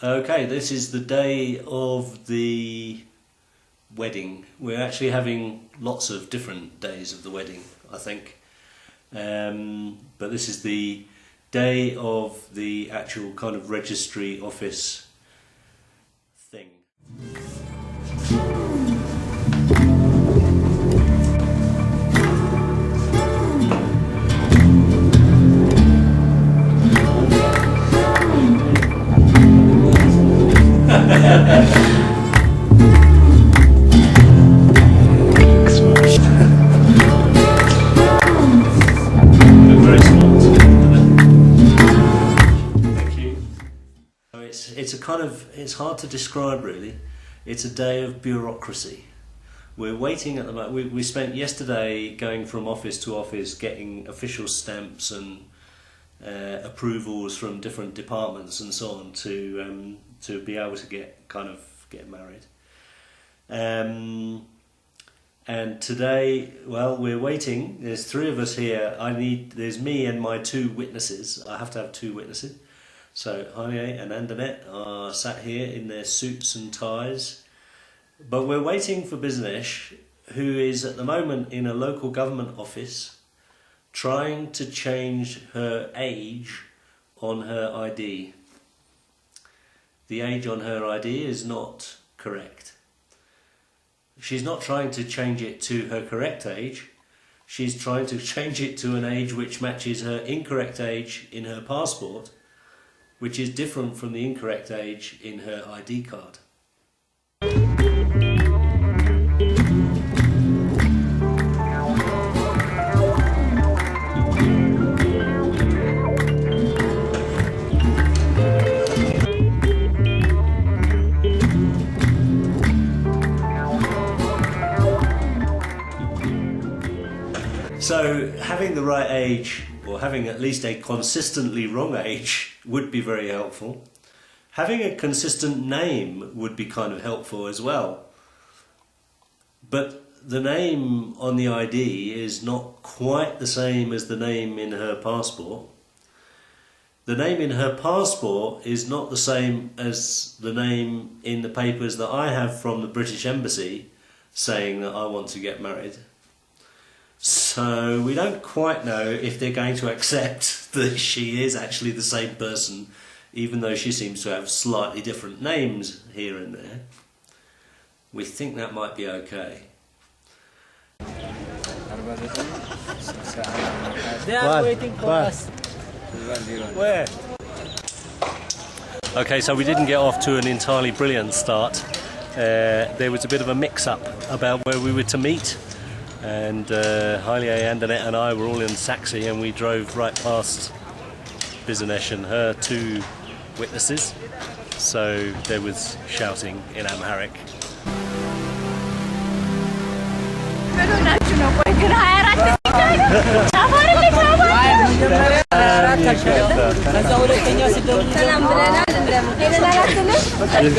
Okay, this is the day of the wedding. We're actually having lots of different days of the wedding, I think. But this is the day of the actual kind of registry office thing. It's hard to describe really. It's a day of bureaucracy. We're waiting at the moment. We spent yesterday going from office to office getting official stamps and approvals from different departments and so on to be able to get married. And today, well, we're waiting. There's three of us here. There's me and my two witnesses. I have to have two witnesses. So Julian and Annette are sat here in their suits and ties. But we're waiting for Bizunesh, who is at the moment in a local government office trying to change her age on her ID. The age on her ID is not correct. She's not trying to change it to her correct age. She's trying to change it to an age which matches her incorrect age in her passport, which is different from the incorrect age in her ID card. So having the right age, or having at least a consistently wrong age, would be very helpful. Having a consistent name would be kind of helpful as well. But the name on the ID is not quite the same as the name in her passport. The name in her passport is not the same as the name in the papers that I have from the British Embassy saying that I want to get married. So we don't quite know if they're going to accept that she is actually the same person, even though she seems to have slightly different names here and there. We think that might be okay. They are waiting for us. Where? Okay, so we didn't get off to an entirely brilliant start. There was a bit of a mix-up about where we were to meet. And Julian, Annette and I were all in Saxy, and we drove right past Bizunesh and her two witnesses. So there was shouting in Amharic.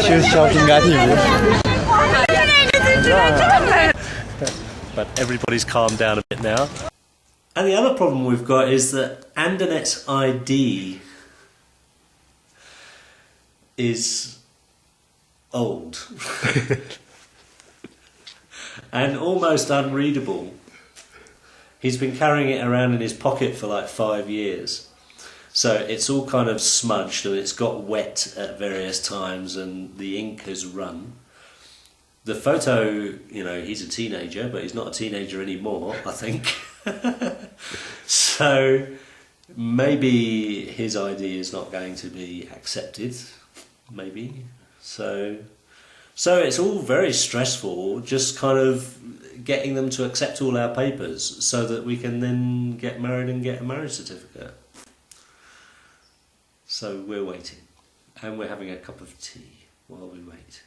She was shouting at him. But everybody's calmed down a bit now. And the other problem we've got is that Annette's ID is old and almost unreadable. He's been carrying it around in his pocket for like 5 years. So it's all kind of smudged and it's got wet at various times and the ink has run. The photo, you know, he's a teenager, but he's not a teenager anymore, I think. So maybe his ID is not going to be accepted, maybe. So it's all very stressful, just kind of getting them to accept all our papers so that we can then get married and get a marriage certificate. So we're waiting, and we're having a cup of tea while we wait.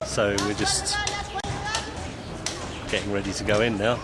So we're just getting ready to go in now.